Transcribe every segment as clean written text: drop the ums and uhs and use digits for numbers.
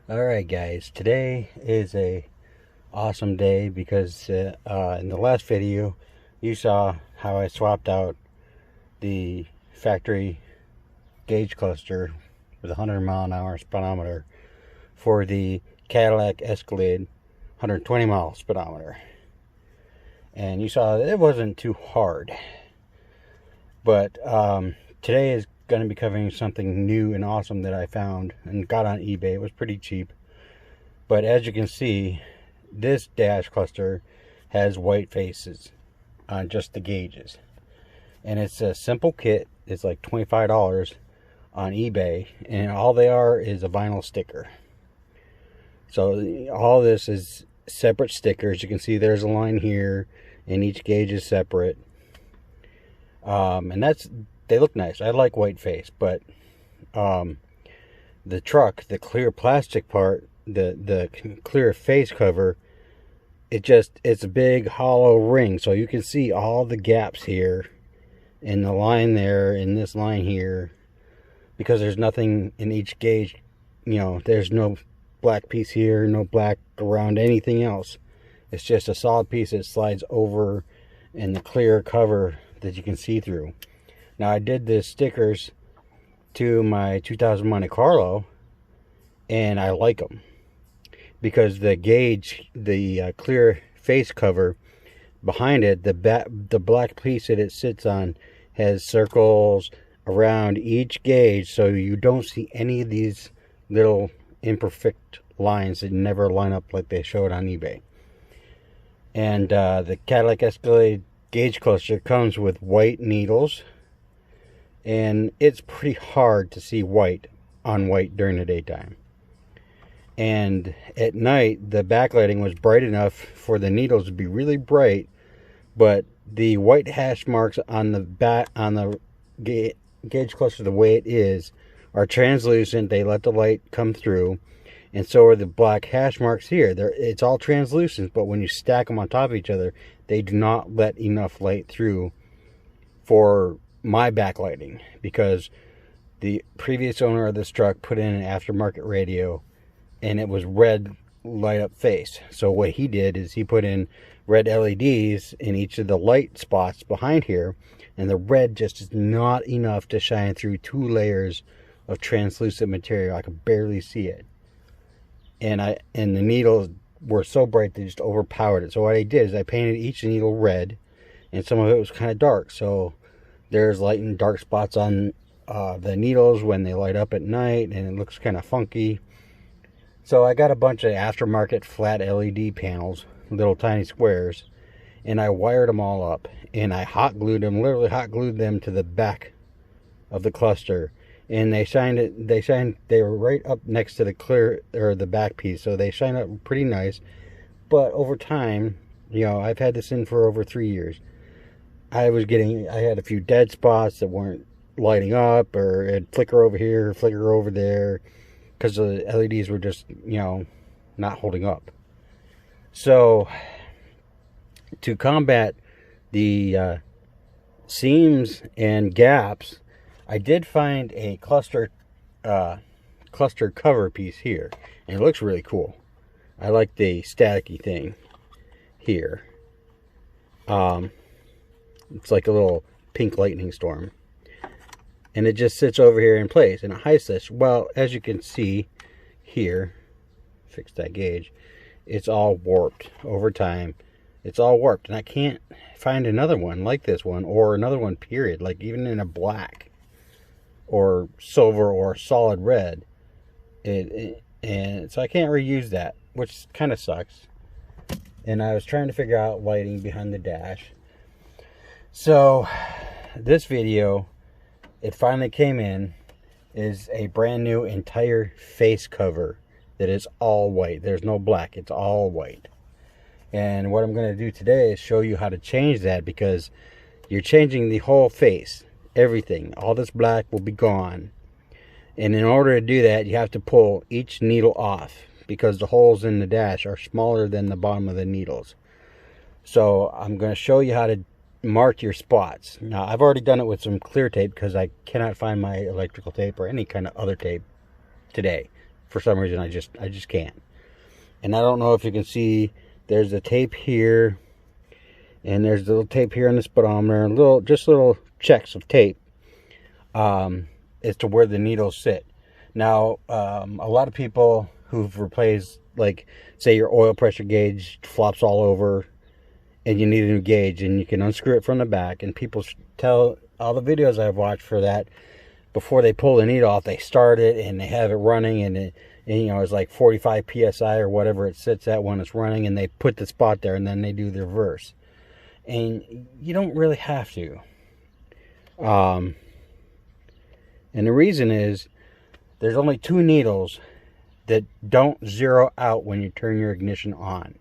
Alright guys, today is a awesome day because in the last video you saw how I swapped out the factory gauge cluster with a 100-mile-an-hour speedometer for the Cadillac Escalade 120-mile speedometer. And you saw that it wasn't too hard. But today is going to be covering something new and awesome that I found and got on eBay. It was pretty cheap. But as you can see, this dash cluster has white faces on just the gauges. And it's a simple kit. It's like $25 on eBay. And all they are is a vinyl sticker. So all this is separate stickers. You can see there's a line here and each gauge is separate. And they look nice. I like white face, but the truck, the clear plastic part, the clear face cover, it's a big hollow ring, so you can see all the gaps here in the line there, in this line here, because there's nothing in each gauge. You know, there's no black piece here, no black around anything else. It's just a solid piece that slides over in the clear cover that you can see through. Now I did the stickers to my 2000 Monte Carlo, and I like them because the gauge, the clear face cover behind it, the black piece that it sits on has circles around each gauge, so you don't see any of these little imperfect lines that never line up like they showed on eBay. And the Cadillac Escalade gauge cluster comes with white needles, and it's pretty hard to see white on white during the daytime. And at night, the backlighting was bright enough for the needles to be really bright, but the white hash marks on the gauge cluster, the way it is, are translucent. They let the light come through, and so are the black hash marks here. It's all translucent, but when you stack them on top of each other, they do not let enough light through for my backlighting, because the previous owner of this truck put in an aftermarket radio and it was red light up face. So what he did is he put in red LEDs in each of the light spots behind here, and the red just is not enough to shine through 2 layers of translucent material. I could barely see it, and the needles were so bright they just overpowered it. So what I did is I painted each needle red, and some of it was kind of dark, so there's light and dark spots on the needles when they light up at night, and it looks kind of funky. So I got a bunch of aftermarket flat LED panels, little tiny squares, and I wired them all up, and I hot glued them, literally hot glued them to the back of the cluster. And they were right up next to the clear, or the back piece, so they shine up pretty nice. But over time, you know, I've had this in for over 3 years. I had a few dead spots that weren't lighting up, or it'd flicker over here, flicker over there, because the LEDs were just, you know, not holding up. So to combat the seams and gaps, I did find a cluster cover piece here, and it looks really cool. I like the staticky thing here. It's like a little pink lightning storm, and it just sits over here in place, and it hides this. Well, as you can see here, fix that gauge, it's all warped over time. It's all warped, and I can't find another one like this one, or another one period, like even in a black or silver or solid red. And so I can't reuse that, which kind of sucks. And I was trying to figure out lighting behind the dash. So this video, it finally came in, is a brand new entire face cover that is all white. There's no black, it's all white. And what I'm going to do today is show you how to change that, because you're changing the whole face, everything. All this black will be gone. And in order to do that, you have to pull each needle off, because the holes in the dash are smaller than the bottom of the needles. So I'm going to show you how to mark your spots. Now, I've already done it with some clear tape because I cannot find my electrical tape or any kind of other tape today. For some reason, I just can't. And I don't know if you can see, there's a tape here, and there's a little tape here on the speedometer, just little checks of tape as to where the needles sit. Now, a lot of people who've replaced, like, say your oil pressure gauge flops all over, and you need a new gauge, and you can unscrew it from the back, and people tell, all the videos I've watched for that, before they pull the needle off, they start it, and they have it running, and you know, it's like 45 psi or whatever it sits at when it's running, and they put the spot there, and then they do the reverse. And you don't really have to. And the reason is, there's only 2 needles that don't zero out when you turn your ignition on.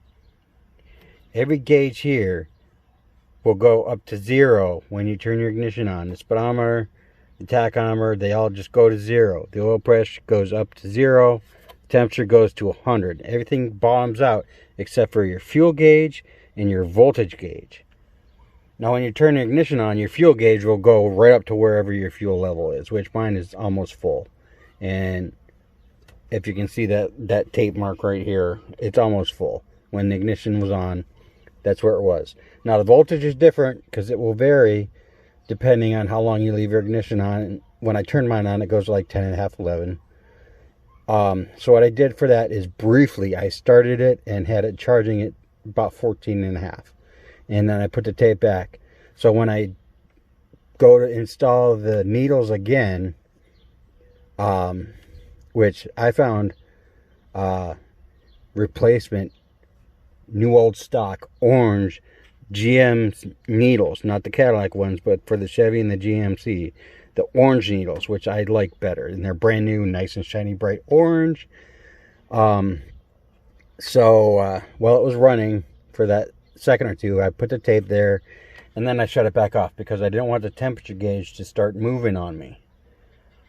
Every gauge here will go up to 0 when you turn your ignition on. The speedometer, the tachometer, they all just go to 0. The oil pressure goes up to 0. Temperature goes to 100. Everything bottoms out except for your fuel gauge and your voltage gauge. Now when you turn the ignition on, your fuel gauge will go right up to wherever your fuel level is, which mine is almost full. And if you can see that tape mark right here, it's almost full. When the ignition was on, that's where it was. Now the voltage is different because it will vary depending on how long you leave your ignition on. When I turn mine on, it goes to like 10.5, 11. So what I did for that is briefly, I started it and had it charging at about 14.5. And then I put the tape back. So when I go to install the needles again, which I found replacement, new old stock, orange GM needles, not the Cadillac ones, but for the Chevy and the GMC, the orange needles, which I like better, and they're brand new, nice and shiny, bright orange. While it was running for that second or two, I put the tape there, and then I shut it back off because I didn't want the temperature gauge to start moving on me.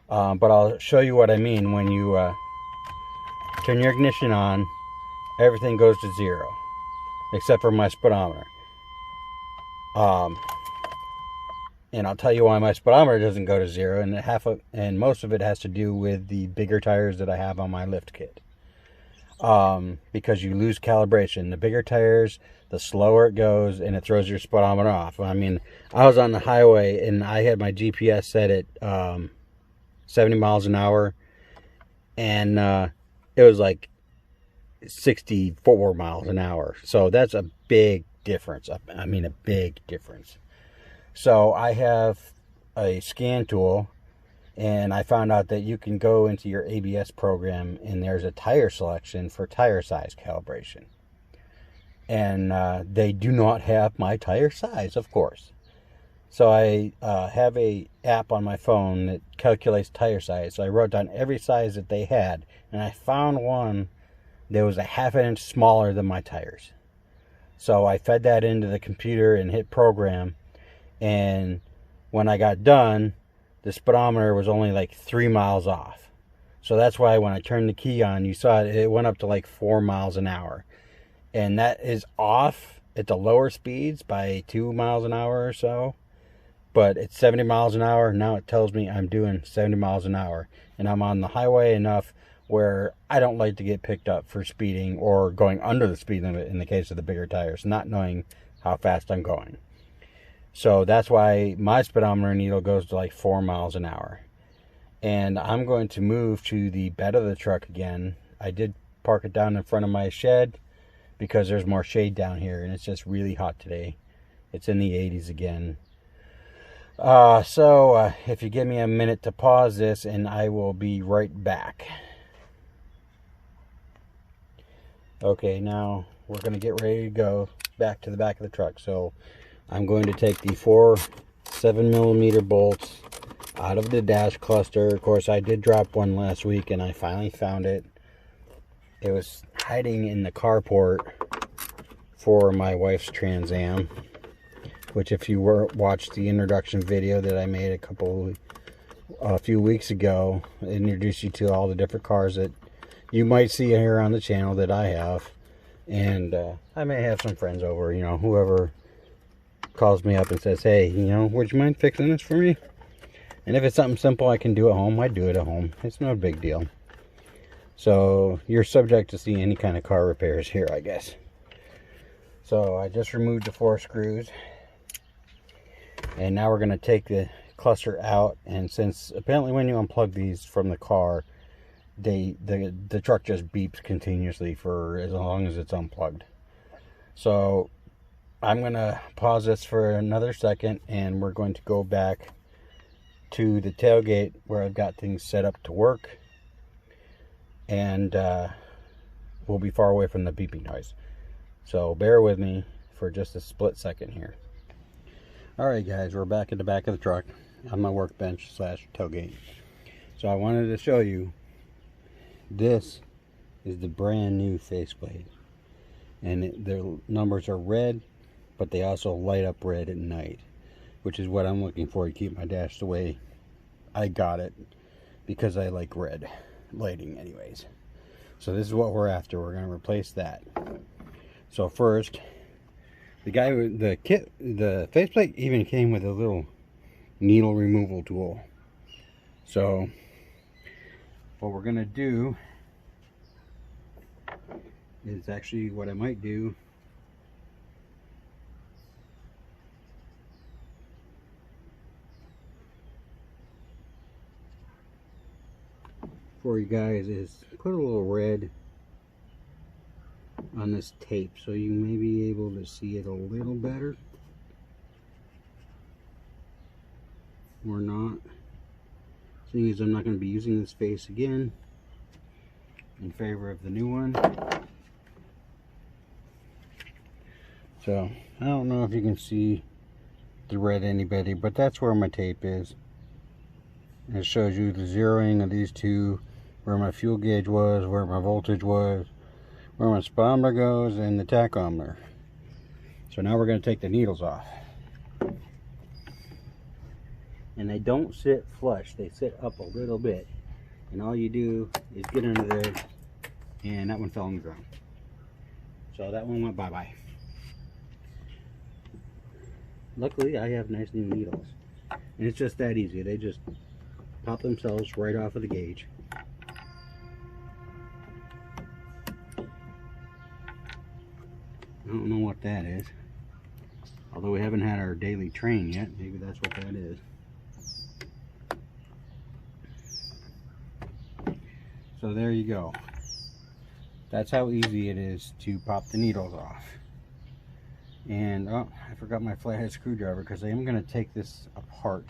But I'll show you what I mean. When you turn your ignition on, everything goes to 0, except for my speedometer. And I'll tell you why my speedometer doesn't go to 0, and most of it has to do with the bigger tires that I have on my lift kit. Because you lose calibration. The bigger tires, the slower it goes, and it throws your speedometer off. I mean, I was on the highway, and I had my GPS set at 70 miles an hour, and it was like 64 miles an hour. So that's a big difference. I mean, a big difference. So I have a scan tool, and I found out that you can go into your ABS program, and there's a tire selection for tire size calibration. And they do not have my tire size, of course. So I have a app on my phone that calculates tire size. So I wrote down every size that they had, and I found one that was a ½ inch smaller than my tires. So I fed that into the computer and hit program, and when I got done, the speedometer was only like 3 miles off. So that's why when I turned the key on, you saw it went up to like 4 miles an hour. And that is off at the lower speeds by 2 miles an hour or so. But it's 70 miles an hour. Now it tells me I'm doing 70 miles an hour. And I'm on the highway enough where I don't like to get picked up for speeding or going under the speed limit in the case of the bigger tires, not knowing how fast I'm going. So that's why my speedometer needle goes to like 4 miles an hour. And I'm going to move to the bed of the truck again. I did park it down in front of my shed because there's more shade down here, and it's just really hot today. It's in the 80s again. So if you give me a minute to pause this, and I will be right back. Okay, now we're going to get ready to go back to the back of the truck. So I'm going to take the 4 7mm bolts out of the dash cluster. Of course, I did drop one last week, and I finally found it. It was hiding in the carport for my wife's Trans Am, which, if you watched the introduction video that I made a few weeks ago, it introduced you to all the different cars that you might see here on the channel that I have. And I may have some friends over, you know, whoever calls me up and says, hey, you know, would you mind fixing this for me? And if it's something simple I can do at home, I do it at home. It's no big deal. So you're subject to see any kind of car repairs here, I guess. So I just removed the 4 screws, and now we're going to take the cluster out. And since apparently when you unplug these from the car, the truck just beeps continuously for as long as it's unplugged. So I'm going to pause this for another second, and we're going to go back to the tailgate where I've got things set up to work, and we'll be far away from the beeping noise. So bear with me for just a split second here. Alright guys, we're back in the back of the truck on my workbench slash tailgate. So I wanted to show you, this is the brand new faceplate, and their numbers are red, but they also light up red at night, which is what I'm looking for to keep my dash the way I got it, because I like red lighting anyways. So this is what we're after. We're going to replace that. So first, the faceplate even came with a little needle removal tool. So what we're going to do is actually what I might do for you guys is put a little red on this tape so you may be able to see it a little better, or not, seeing as I'm not going to be using this face again in favor of the new one. So I don't know if you can see the red any better, but that's where my tape is. And it shows you the zeroing of these two, where my fuel gauge was, where my voltage was, where my speedometer goes, and the tachometer. So now we're going to take the needles off. And they don't sit flush, they sit up a little bit. And all you do is get under there, and that one fell on the ground. So that one went bye-bye. Luckily, I have nice new needles. And it's just that easy. They just pop themselves right off of the gauge. I don't know what that is. Although we haven't had our daily train yet, maybe that's what that is. So there you go. That's how easy it is to pop the needles off. And oh, I forgot my flathead screwdriver, because I am going to take this apart.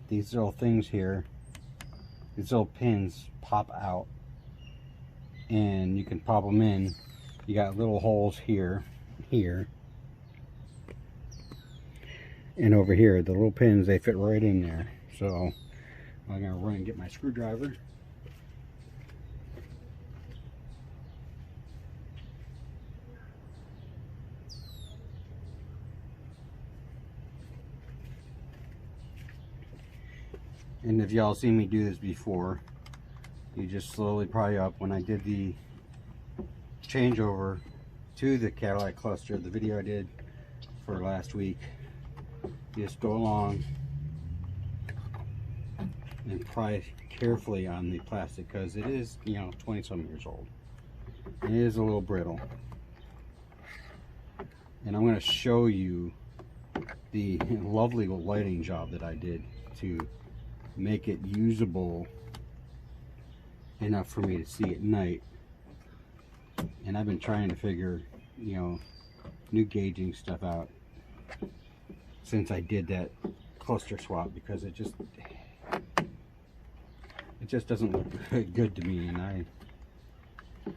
These little things here, these little pins pop out, and you can pop them in. You got little holes here, and over here. The little pins, they fit right in there. So I'm gonna run and get my screwdriver. And if y'all seen me do this before, you just slowly pry up. When I did the changeover to the Cadillac cluster, the video I did for last week, you just go along and pry carefully on the plastic, because it is, you know, 20-some years old. And it is a little brittle. And I'm going to show you the lovely lighting job that I did to make it usable enough for me to see at night. And I've been trying to figure, you know, new gauging stuff out since I did that cluster swap, because it just doesn't look good to me, and I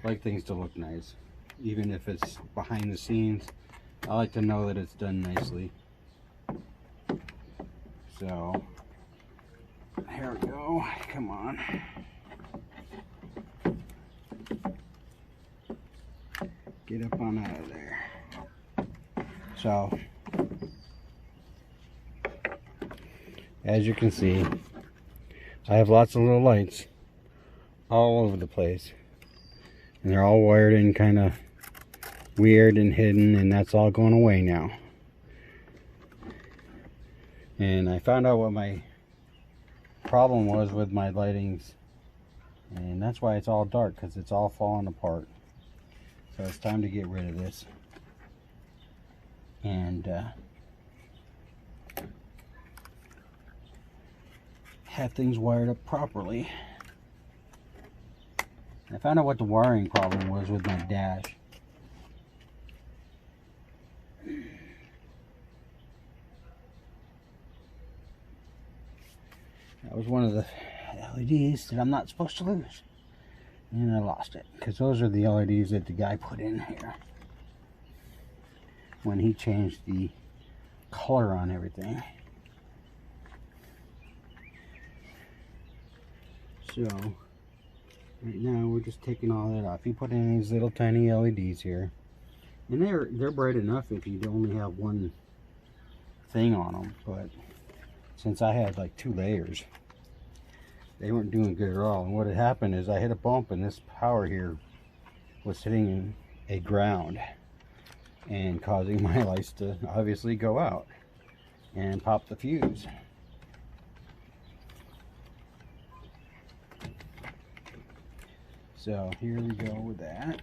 like things to look nice, even if it's behind the scenes. I like to know that it's done nicely. So here we go. Come on. Get up on out of there. So, as you can see, I have lots of little lights all over the place. And they're all wired in kind of weird and hidden, and that's all going away now. And I found out what my problem was with my lightings And that's why it's all dark, because it's all falling apart. So it's time to get rid of this and have things wired up properly. I found out what the wiring problem was with my dash. That was one of the LEDs that I'm not supposed to lose. And I lost it, because those are the LEDs that the guy put in here when he changed the color on everything. So right now we're just taking all that off. He put in these little tiny LEDs here, and they're bright enough if you only have one thing on them, but since I had like 2 layers, they weren't doing good at all. And what had happened is I hit a bump, and this power here was hitting a ground and causing my lights to obviously go out and pop the fuse. So here we go with that.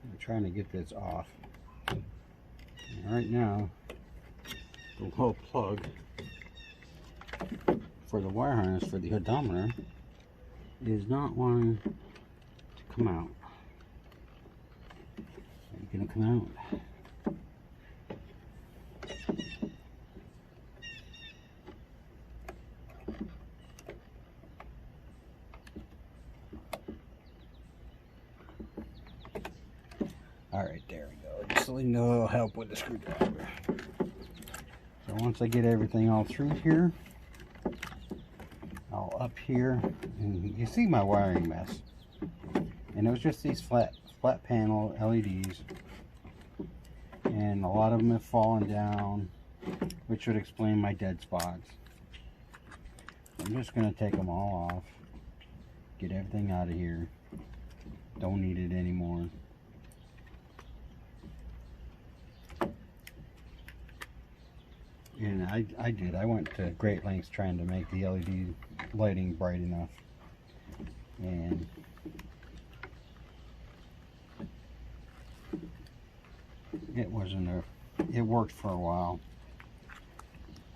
I'm trying to get this off. And right now, the little plug for the wire harness for the odometer is not wanting to come out. It's gonna come out. Alright, there we go. Just need a little help with the screwdriver. So once I get everything all through here, I'll up here, and you see my wiring mess. And it was just these flat panel LEDs, and a lot of them have fallen down, which would explain my dead spots. I'm just going to take them all off, get everything out of here. Don't need it anymore. And I went to great lengths trying to make the LED lighting bright enough, and it wasn't it worked for a while,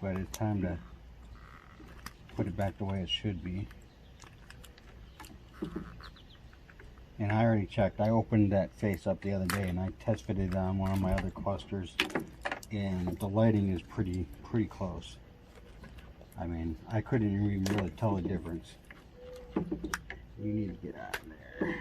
but it's time to put it back the way it should be. And I already checked. I opened that face up the other day, and I test fitted it on one of my other clusters, and the lighting is pretty close. I mean, I couldn't even really tell the difference. You need to get out of there.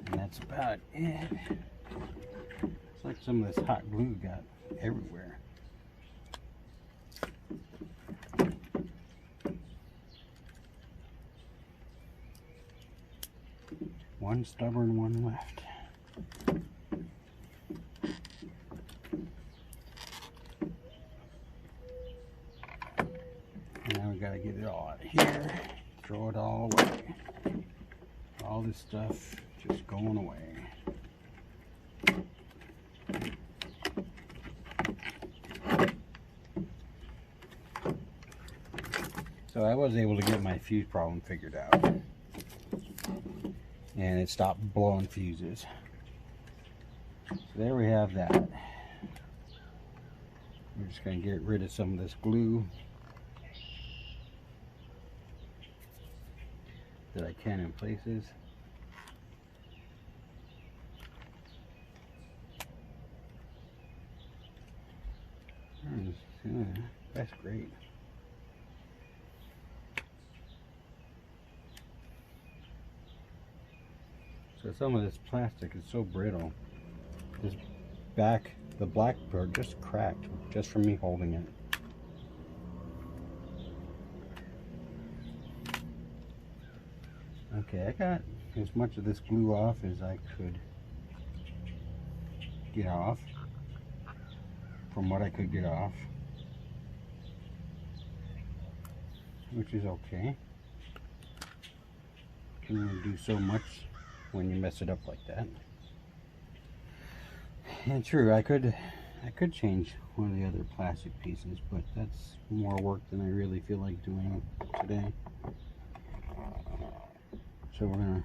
And that's about it. It's like some of this hot glue got everywhere. One stubborn one left. Now we gotta get it all out of here, throw it all away. All this stuff just going away. So I was able to get my fuse problem figured out, and it stopped blowing fuses. So there we have that. We're just going to get rid of some of this glue that I can in places. That's great. So So some of this plastic is so brittle. This the black part just cracked just from me holding it. Okay, I got as much of this glue off as I could get off, from what I could get off, which is okay. You can only do so much when you mess it up like that. And true, I could change one of the other plastic pieces, but that's more work than I really feel like doing today. So we're gonna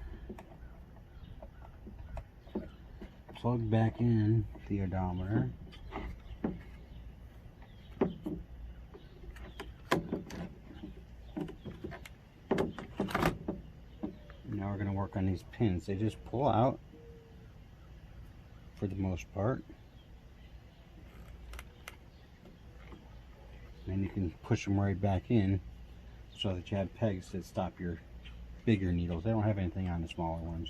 plug back in the odometer. Now we're going to work on these pins. They just pull out for the most part. And you can push them right back in so that you have pegs that stop your bigger needles. They don't have anything on the smaller ones.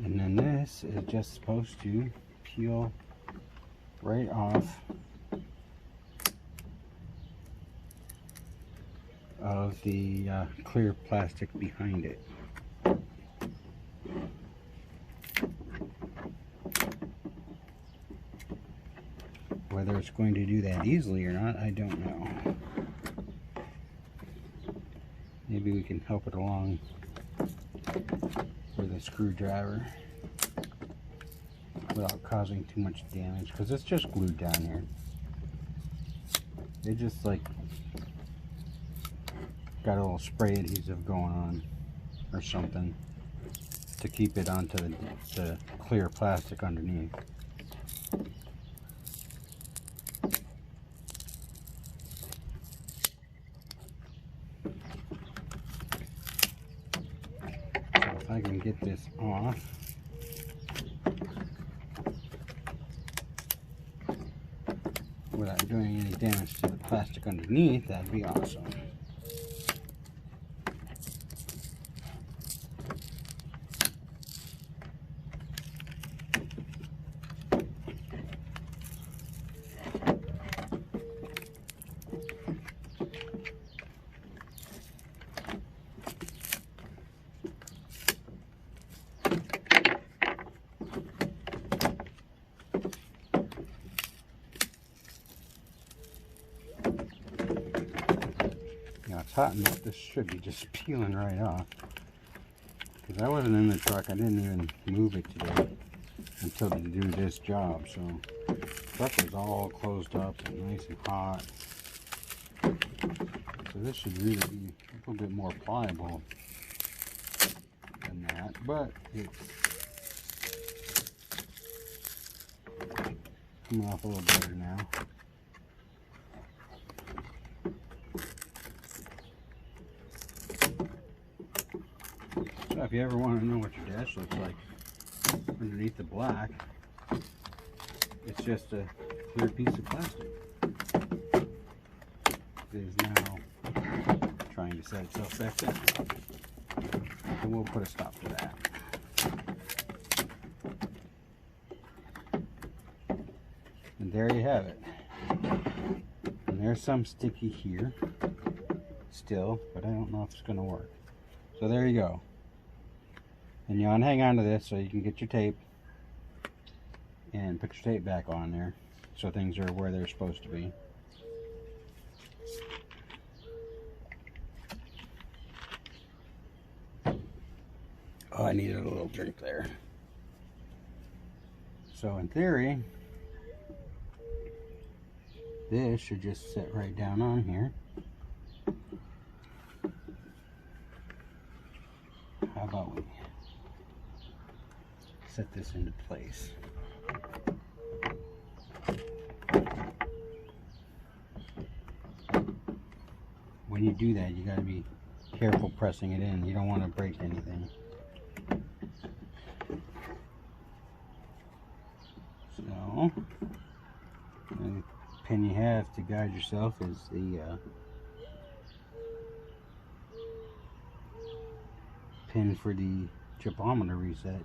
And then this is just supposed to peel right off of the clear plastic behind it. Whether it's going to do that easily or not, I don't know. Maybe we can help it along with a screwdriver without causing too much damage, because it's just glued down here. It just like got a little spray adhesive going on or something to keep it onto the clear plastic underneath. So if I can get this off, without doing any damage to the plastic underneath, that'd be awesome. It's hot enough, this should be just peeling right off. Because I wasn't in the truck, I didn't even move it today until to do this job. So the truck was all closed up and nice and hot. So this should really be a little bit more pliable than that, but it's coming off a little better now. So if you ever want to know what your dash looks like underneath the black, it's just a clear piece of plastic. It is now trying to set itself back down. And we'll put a stop to that. And there you have it. And there's some sticky here still, but I don't know if it's going to work. So there you go. And you want to hang on to this so you can get your tape and put your tape back on there so things are where they're supposed to be. Oh, I needed a little drink there. So in theory, this should just sit right down on here. How about we set this into place? When you do that, you got to be careful pressing it in. You don't want to break anything. So, the pin you have to guide yourself is the pin for the gypometer reset.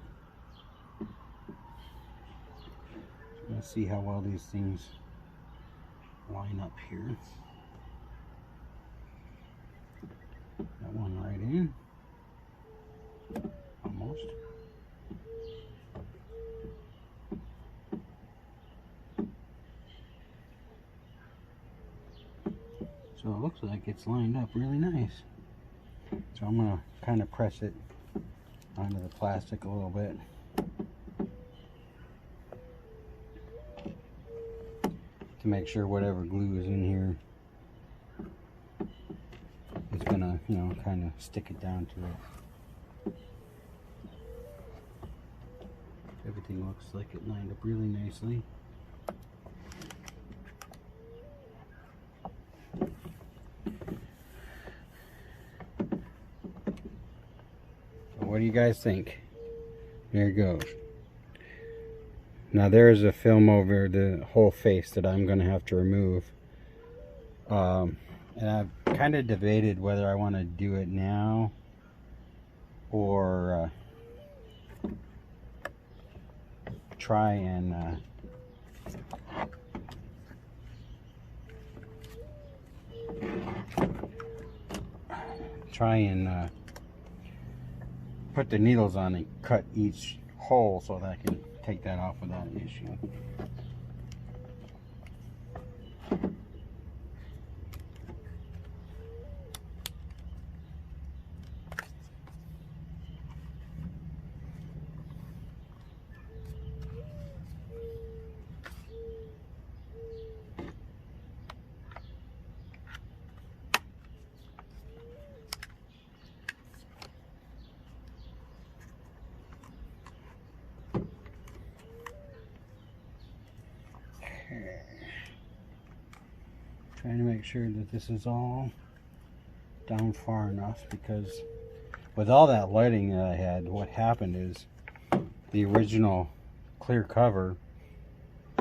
Let's see how well these things line up here. Got one right in. Almost. So it looks like it's lined up really nice. So I'm going to kind of press it onto the plastic a little bit. To make sure whatever glue is in here is going to, you know, kind of stick it down to it. Everything looks like it lined up really nicely. What do you guys think? There it goes. Now there is a film over the whole face that I'm going to have to remove. And I've kind of debated whether I want to do it now or try and put the needles on and cut each hole so that I can take that off without an issue. Trying to make sure that this is all down far enough, because with all that lighting that I had, what happened is the original clear cover,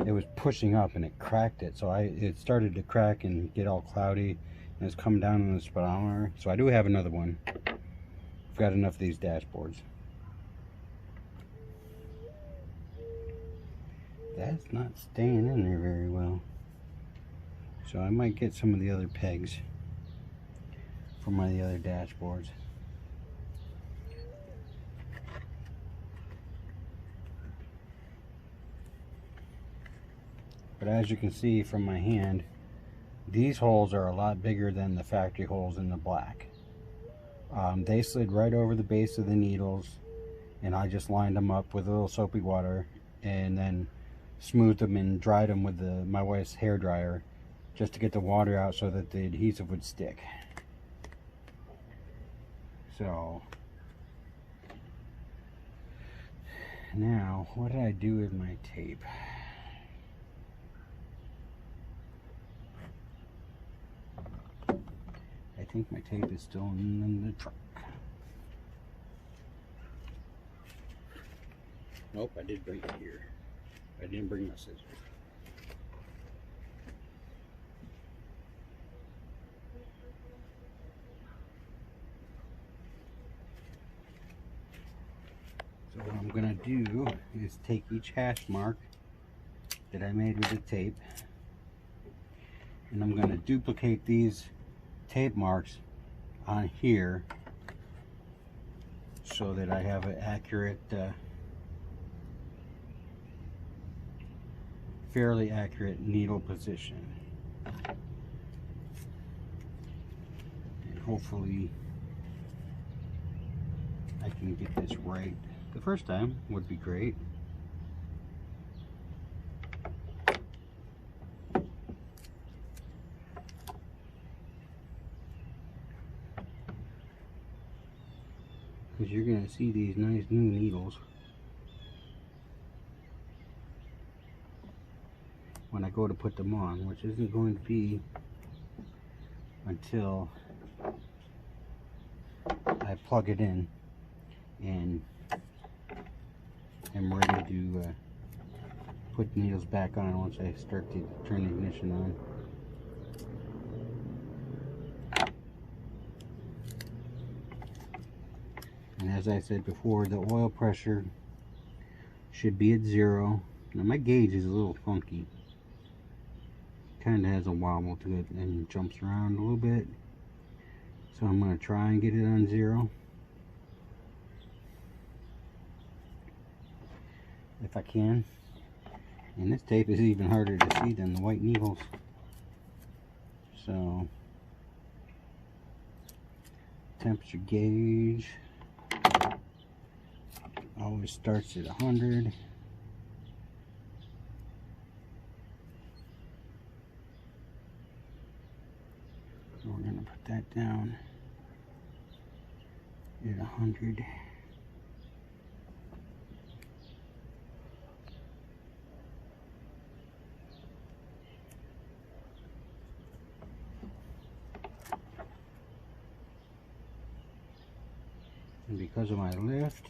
it was pushing up and it cracked it. So it started to crack and get all cloudy, and it's come down on the speedometer. So I do have another one. I've got enough of these dashboards. That's not staying in there very well. So I might get some of the other pegs from one of the other dashboards. But as you can see from my hand, these holes are a lot bigger than the factory holes in the black. They slid right over the base of the needles, and I just lined them up with a little soapy water and then smoothed them and dried them with my wife's hair dryer, just to get the water out so that the adhesive would stick. So now, what did I do with my tape? I think my tape is still in the truck. Nope, I did bring it here. I didn't bring my scissors. So what I'm going to do is take each hash mark that I made with the tape, and I'm going to duplicate these tape marks on here so that I have an accurate, fairly accurate needle position. And hopefully I can get this right. The first time would be great. Because you're going to see these nice new needles when I go to put them on, which isn't going to be until I plug it in and I'm ready to put the needles back on once I start to turn the ignition on. And as I said before, the oil pressure should be at 0. Now my gauge is a little funky. Kind of has a wobble to it and jumps around a little bit. So I'm going to try and get it on 0. If I can. And this tape is even harder to see than the white needles. So, temperature gauge always starts at 100. So we're going to put that down at 100. And because of my lift,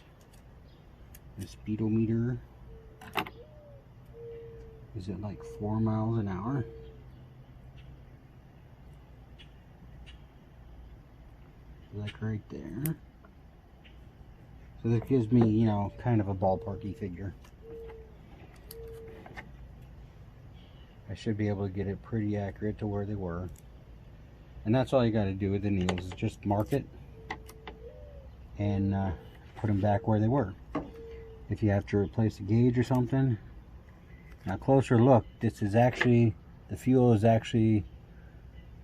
the speedometer is at like 4 miles an hour. Like right there. So this gives me, you know, kind of a ballparky figure. I should be able to get it pretty accurate to where they were. And that's all you got to do with the needles, is just mark it and put them back where they were. If you have to replace a gauge or something, now closer look, this is actually, the fuel is actually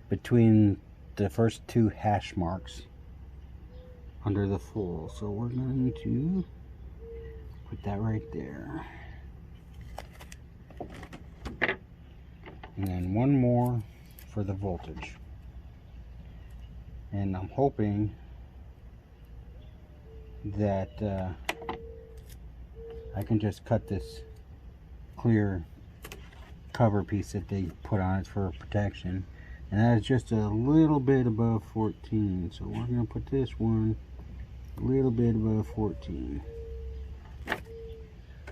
between the first 2 hash marks under the full. So we're going to put that right there. And then one more for the voltage. And I'm hoping that I can just cut this clear cover piece that they put on it for protection, and that is just a little bit above 14. So we're going to put this one a little bit above 14.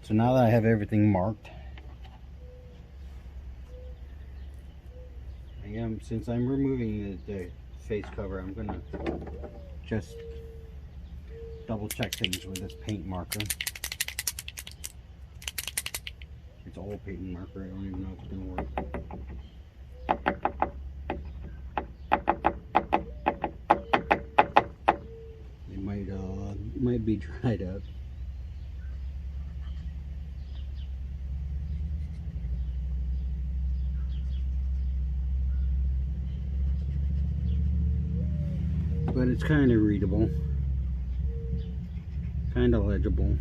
So now that I have everything marked, since I'm removing the face cover, I'm going to just double check things with this paint marker. It's an old paint marker, I don't even know if it's going to work. It might be dried up. But it's kind of readable, kind of legible.